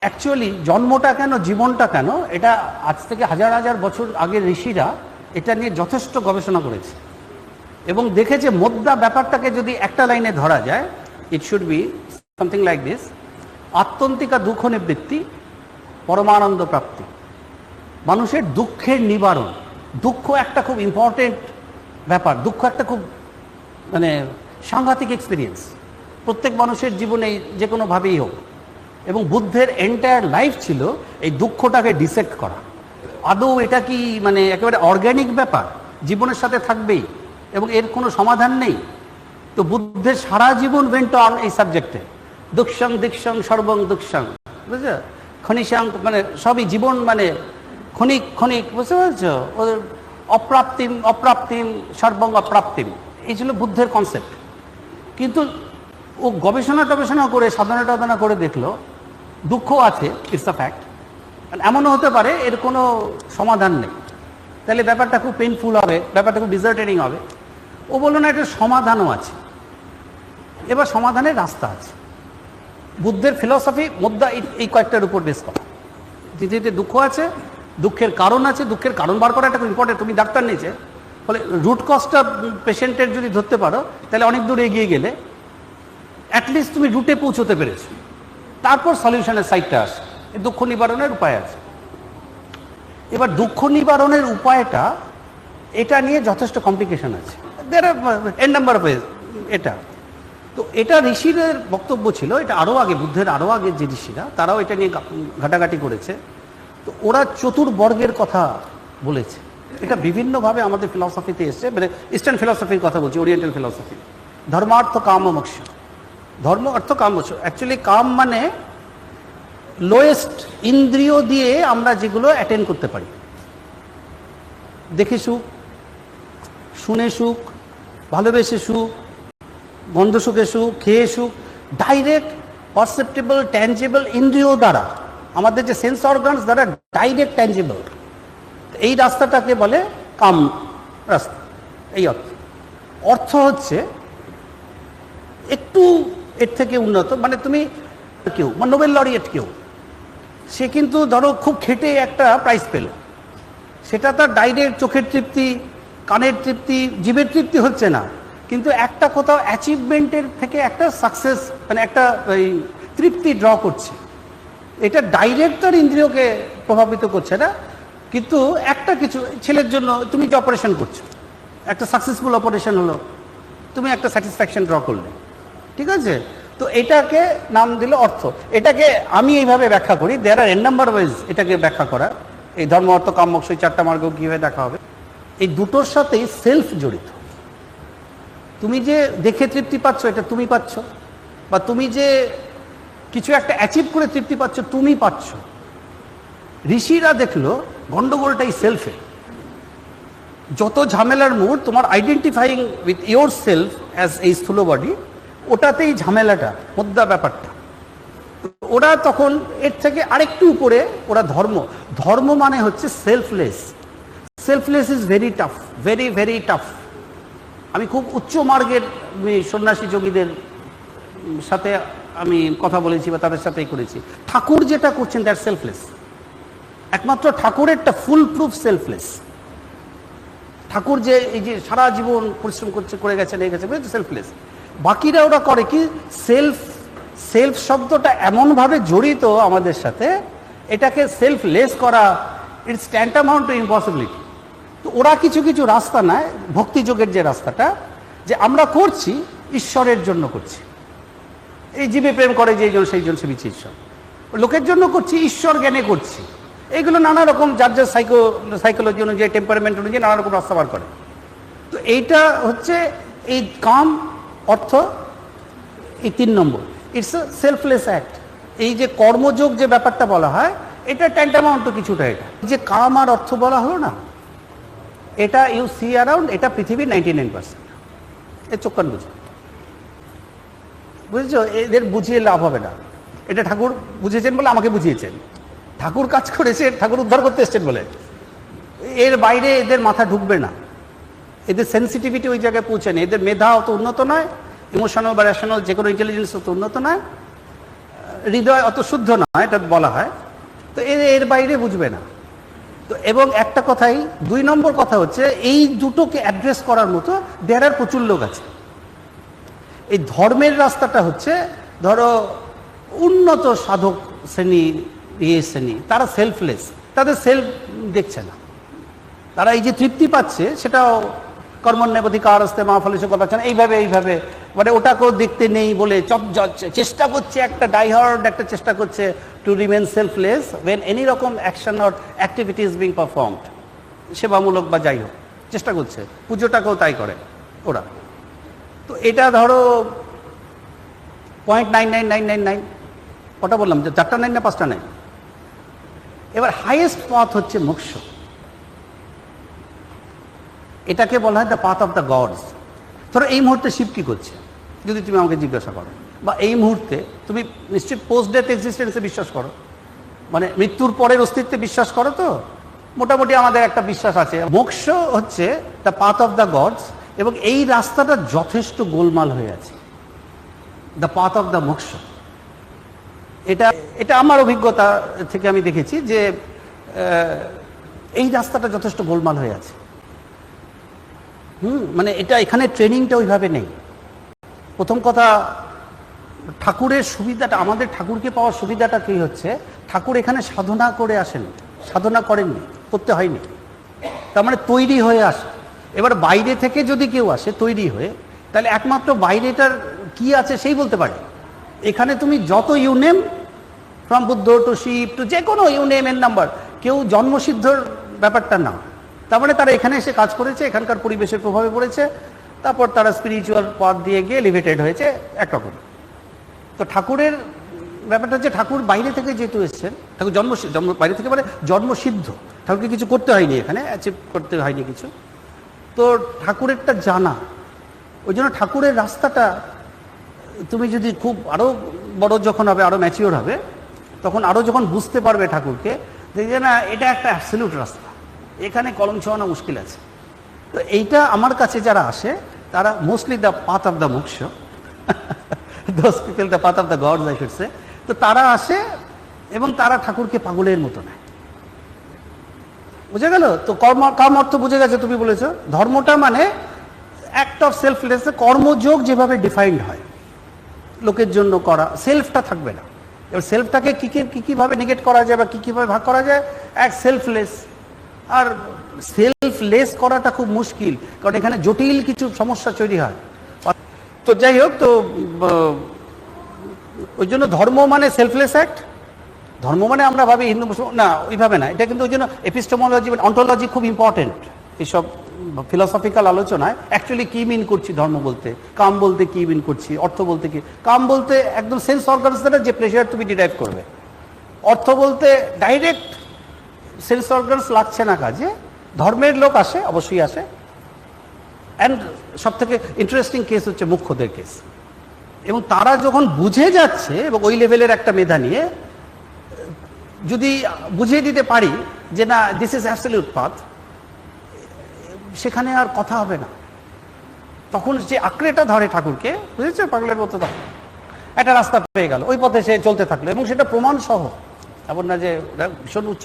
Actually জন্মটা কেন, জীবনটা কেন, এটা আজ থেকে হাজার হাজার বছর আগের ঋষিরা এটা নিয়ে যথেষ্ট গবেষণা করেছে এবং দেখেছে মোদ্দা ব্যাপারটাকে যদি একটা লাইনে ধরা যায়, it should be something like this: আত্যন্তিকা দুঃখ নিবৃত্তি, পরমানন্দ প্রাপ্তি। মানুষের দুঃখের নিবারণ। দুঃখ একটা খুব ইম্পর্টেন্ট ব্যাপার, দুঃখ একটা খুব সাংঘাতিক এক্সপিরিয়েন্স প্রত্যেক মানুষের জীবনে, যে কোনোভাবেই হোক। এবং বুদ্ধের এন্টায়ার লাইফ ছিল এই দুঃখটাকে ডিসেক্ট করা। আদৌ এটা কি একেবারে অর্গ্যানিক ব্যাপার, জীবনের সাথে থাকবেই এবং এর কোনো সমাধান নেই? তো বুদ্ধের সারা জীবন ওয়েন্ট অন এই সাবজেক্টে। দুঃসং দীক্ষং সর্বং দুঃসং, বুঝছো? খনিসাং সবই জীবন, ক্ষণিক ক্ষণিক, বুঝতে পারছো? ওদের অপ্রাপ্তিম অপ্রাপ্তিম সর্বং অপ্রাপ্তিম, এই ছিল বুদ্ধের কনসেপ্ট। কিন্তু ও গবেষণা করে সাধনা টাধনা করে দেখলো দুঃখ আছে, ইটস আ ফ্যাক্ট। এমনও হতে পারে এর কোনো সমাধান নেই, তাহলে ব্যাপারটা খুব পেইনফুল হবে, ব্যাপারটা খুব ডিজার্টেনিং হবে। ও বললো না, এটার সমাধানও আছে। এবার সমাধানের রাস্তা আছে। বুদ্ধের ফিলসফি মোদ্দা এই কয়েকটার উপর বেস করা। পৃথিবীতে দুঃখ আছে, দুঃখের কারণ আছে, দুঃখের কারণ বার করা একটা খুব ইম্পর্টেন্ট। তুমি ডাক্তার নিয়েছে, ফলে রুট কজটা পেশেন্টের যদি ধরতে পারো, তাহলে অনেক দূর এগিয়ে গেলে অ্যাটলিস্ট তুমি রুটে পৌঁছতে পেরেছো। তারপর সলিউশনের সাইডটা আসে, দুঃখ নিবারণের উপায় আছে। এবার দুঃখ নিবারণের উপায়টা, এটা নিয়ে যথেষ্ট কমপ্লিকেশন আছে। দের আর এন নাম্বার অফ এটা। তো এটা ঋষিদের বক্তব্য ছিল, এটা আরও আগে, বুদ্ধের আরও আগে যে ঋষিরা, তারাও এটা নিয়ে ঘাটাঘাটি করেছে। তো ওরা চতুর্বর্গের কথা বলেছে। এটা বিভিন্নভাবে আমাদের ফিলসফিতে এসছে, ইস্টার্ন ফিলসফির কথা বলছি, ওরিয়েন্টাল ফিলসফি। ধর্মার্থ কাম মোক্ষ। ধর্ম অর্থ কাম মোক্ষ। অ্যাকচুয়ালি কাম মানে লোয়েস্ট ইন্দ্রিয় দিয়ে আমরা যেগুলো অ্যাটেন্ড করতে পারি। দেখে সুখ, শুনে সুখ, ভালোবেসে সুখ, গন্ধ সুখে সুখ, খেয়ে সুখ, ডাইরেক্ট পারসেপ্টেবল ট্যাঞ্জেবল ইন্দ্রিয় দ্বারা, আমাদের যে সেন্স অর্গানস দ্বারা ডাইরেক্ট ট্যাঞ্জেবল, এই রাস্তাটাকে বলে কাম রাস্তা। এই অর্থ হচ্ছে একটু এর থেকে উন্নত। তুমি কেউ নোবেল লরিয়েট কেউ, সে কিন্তু ধরো খুব খেটে একটা প্রাইজ পেল, সেটা তার ডাইরেক্ট চোখের তৃপ্তি, কানের তৃপ্তি, জিভের তৃপ্তি হচ্ছে না, কিন্তু একটা কোথাও অ্যাচিভমেন্টের থেকে একটা সাকসেস, একটা তৃপ্তি ড্র করছে। এটা ডাইরেক্ট তার ইন্দ্রিয়কে প্রভাবিত করছে না, কিন্তু একটা কিছু ছেলের জন্য তুমি যে অপারেশন করছো, একটা সাকসেসফুল অপারেশন হলো, তুমি একটা স্যাটিসফ্যাকশন ড্র করলে, ঠিক আছে? তো এটাকে নাম দিল অর্থ। এটাকে আমি এইভাবে ব্যাখ্যা করি, দেয়ার আর এন নাম্বার ওয়েজ এটাকে ব্যাখ্যা করা। এই ধর্ম অর্থ কাম মোক্ষ, এই চারটা মার্গ কীভাবে দেখা হবে, এই দুটোর সাথেই সেলফ জড়িত। তুমি যে দেখে তৃপ্তি পাচ্ছ, এটা তুমি পাচ্ছ, বা তুমি যে কিছু একটা অ্যাচিভ করে তৃপ্তি পাচ্ছ, তুমি পাচ্ছ। ঋষিরা দেখলো গন্ডগোলটাই সেলফে। যত ঝামেলার মূল তোমার identifying with your self as এই স্থূল বডি, ওটাতেই ঝামেলাটা, মোদ্দা ব্যাপারটা। ওরা তখন এর থেকে আরেকটু উপরে ওরা ধর্ম মানে হচ্ছে selfless. Selfless is very tough, very very tough. আমি খুব উচ্চ মার্গের সন্ন্যাসী যোগীদের সাথে আমি কথা বলেছি বা তাদের সাথেই করেছি। ঠাকুর যেটা করছেন দ্যাট সেলফলেস। একমাত্র ঠাকুরেরটা ফুল প্রুফ সেলফলেস। ঠাকুর যে এই যে সারা জীবন পরিশ্রম করে গেছেন, সেলফলেস। বাকিরা ওরা করে কি, সেলফ শব্দটা এমনভাবে জড়িত আমাদের সাথে, এটাকে সেলফলেস করা ইটস ট্যান্টামাউন্ট টু ইম্পসিবিলিটি। তো ওরা কিছু কিছু রাস্তা নেয়, ভক্তিযোগের যে রাস্তাটা, যে আমরা করছি ঈশ্বরের জন্য করছি। এই জীবে প্রেম করে যে জন, সেই জন সেবিছে ঈশ্বর। লোকের জন্য করছি, ঈশ্বর জ্ঞানে করছি। এইগুলো নানা রকম যার যার সাইকোলজি অনুযায়ী, টেম্পারমেন্ট অনুযায়ী নানা রকম রাস্তা বার করে। তো এইটা হচ্ছে এই কাম অর্থ, এই 3 নম্বর। It's a selfless act. এই যে কর্মযোগ যে ব্যাপারটা বলা হয়, এটা ট্যান্টামাউন্ট তো কিছুটা। এটা যে কাম আর অর্থ বলা হলো না, এটা ইউ সি অ্যারাউন্ড, এটা পৃথিবীর 99%। এ চোখ বুঝো, বুঝেছো? এদের বুঝিয়ে লাভ হবে না। এটা ঠাকুর বুঝেছেন বলে আমাকে বুঝিয়েছেন, ঠাকুর কাজ করেছে, ঠাকুর উদ্ধার করতে এসছেন বলে। এর বাইরে এদের মাথা ঢুকবে না, এদের সেন্সিটিভিটি ওই জায়গায় পৌঁছায়নি, এদের মেধা অত উন্নত নয়, ইমোশনাল বা রেশনাল যে কোনো ইন্টেলিজেন্স অত উন্নত নয়। হৃদয় অত শুদ্ধ নয়, এটা বলা হয়। তো এর বাইরে বুঝবে না। তো এবং একটা কথাই, 2 নম্বর কথা হচ্ছে, এই দুটোকে অ্যাড্রেস করার মতো দেয়ার প্রচুর লোক আছে। এই ধর্মের রাস্তাটা হচ্ছে, ধরো উন্নত সাধক শ্রেণী, শ্রেণী, তারা সেলফলেস, তাদের সেলফ দেখছে না। তারা এই যে তৃপ্তি পাচ্ছে সেটাও কর্মণ্যবধিকার আসতে মাহফলে সে কথা না, এইভাবে মানে ওটাকেও দেখতে নেই বলে চেষ্টা করছে, একটা ডাইহার্ড একটা চেষ্টা করছে to remain selfless when any রকম action or activity is being performed, সেবামূলক বা যাই হোক চেষ্টা করছে। পুজোটাকেও তাই করে ওরা। তো এটা ধরো 0.99999, ওটা বললাম যে 4টা 9 না 5টা 9। এবার হাইয়েস্ট পথ হচ্ছে মোক্ষ। এটাকে বলা হয় the path of the gods. ধরো এই মুহূর্তে শিব কি করছে যদি তুমি আমাকে জিজ্ঞাসা করো, বা এই মুহূর্তে তুমি নিশ্চিত পোস্ট ডেথ এক্সিস্টেন্সে বিশ্বাস করো, মানে মৃত্যুর পরের অস্তিত্বে বিশ্বাস করো। তো মোটামুটি আমাদের একটা বিশ্বাস আছে। মোক্ষ হচ্ছে the path of the gods, এবং এই রাস্তাটা যথেষ্ট গোলমাল হয়ে আছে, দ্য পাথ অফ দ্য মোক্ষ। এটা আমার অভিজ্ঞতা থেকে আমি দেখেছি যে এই রাস্তাটা যথেষ্ট গোলমাল হয়ে আছে। মানে এটা এখানে ট্রেনিংটা ওইভাবে নেই। প্রথম কথা, ঠাকুরের সুবিধাটা, আমাদের ঠাকুরকে পাওয়ার সুবিধাটা কি হচ্ছে, ঠাকুর এখানে সাধনা করে আসেন, সাধনা করেননি, করতে হয়নি, তার মানে তৈরি হয়ে আসে। এবার বাইরে থেকে যদি কেউ আসে তৈরি হয়ে, তাহলে একমাত্র বাইরেটার কি আছে সেই বলতে পারে। এখানে তুমি যত you name, from Buddha to Shiva to যে কোনো ইউনেম এর নাম্বার, কেউ জন্মসিদ্ধর ব্যাপারটা না। তার মানে তারা এখানে এসে কাজ করেছে, এখানকার পরিবেশের প্রভাবে পড়েছে, তারপর তারা স্পিরিচুয়াল পথ দিয়ে গিয়ে এলিভেটেড হয়েছে একরকম। তো ঠাকুরের ব্যাপারটা হচ্ছে, ঠাকুর বাইরে থেকে যেহেতু এসছেন, ঠাকুর জন্ম বাইরে থেকে মানে জন্মসিদ্ধ, ঠাকুরকে কিছু করতে হয়নি, এখানে অ্যাচিভ করতে হয়নি কিছু। তো ঠাকুরেরটা জানা, ওই জন্য ঠাকুরের রাস্তাটা তুমি যদি খুব আরও বড় যখন হবে, আরও ম্যাচিওর হবে, তখন আরও যখন বুঝতে পারবে ঠাকুরকে, যে না এটা একটা অ্যাবসলিউট রাস্তা, এখানে কলম ছোঁয়ানো মুশকিল আছে। তো এইটা আমার কাছে যারা আসে তারা mostly the path of the moksha, those people the path of the gods I should say. তো তারা আসে এবং তারা ঠাকুরকে পাগলের মতো নেয়। বুঝে গেল তো? কর্ম অর্থ বুঝে গেছে? তুমি বলেছো ধর্মটা মানে অ্যাক্ট অফ সেলফলেস, কর্মযোগ যেভাবে ডিফাইন্ড হয়, লোকের জন্য করা, সেলফটা থাকবে না। এবার সেলফটাকে কিভাবে নেগেট করা যায় বা কিভাবে ভাগ করা যায়, এক সেলফলেস। আর সেলফলেস করাটা খুব মুশকিল, কারণ এখানে জটিল কিছু সমস্যা তৈরি হয়। তো যাই হোক, তো ওই জন্য ধর্ম মানে সেলফলেস অ্যাক্ট। ধর্ম মানে আমরা ভাবি হিন্দু মুসলমান, না ওইভাবে না। এটা কিন্তু ওই জন্য এপিস্টেমোলজি বা অন্টোলজি খুব ইম্পর্টেন্ট এইসব ফিলসফিক্যাল আলোচনায়। অ্যাকচুয়ালি কি মিন করছি ধর্ম বলতে, কাম বলতে কি মিন করছি, অর্থ বলতে কি। কাম বলতে একদম সেন্স অর্গানস দ্বারা যে প্রেশার তুমি ডিরাইভ করবে। অর্থ বলতে ডাইরেক্ট সেন্স অর্গানস লাগছে না কাজে। ধর্মের লোক আসে, অবশ্যই আসে। অ্যান্ড সব থেকে ইন্টারেস্টিং কেস হচ্ছে মুখ্যদের কেস। এবং তারা যখন বুঝে যাচ্ছে, এবং ওই লেভেলের একটা মেধা নিয়ে যদি বুঝিয়ে দিতে পারি যে না দিস ইজ অ্যাবসলিউট পাথ, সেখানে আর কথা হবে না। তখন যে আঁকড়েটা ধরে ঠাকুরকে, বুঝেছো, পাগলের মতো তখন একটা রাস্তা পেয়ে গেল, ওই পথে সে চলতে থাকলো, এবং সেটা প্রমাণ সহ। এমন না যে ভীষণ উচ্চ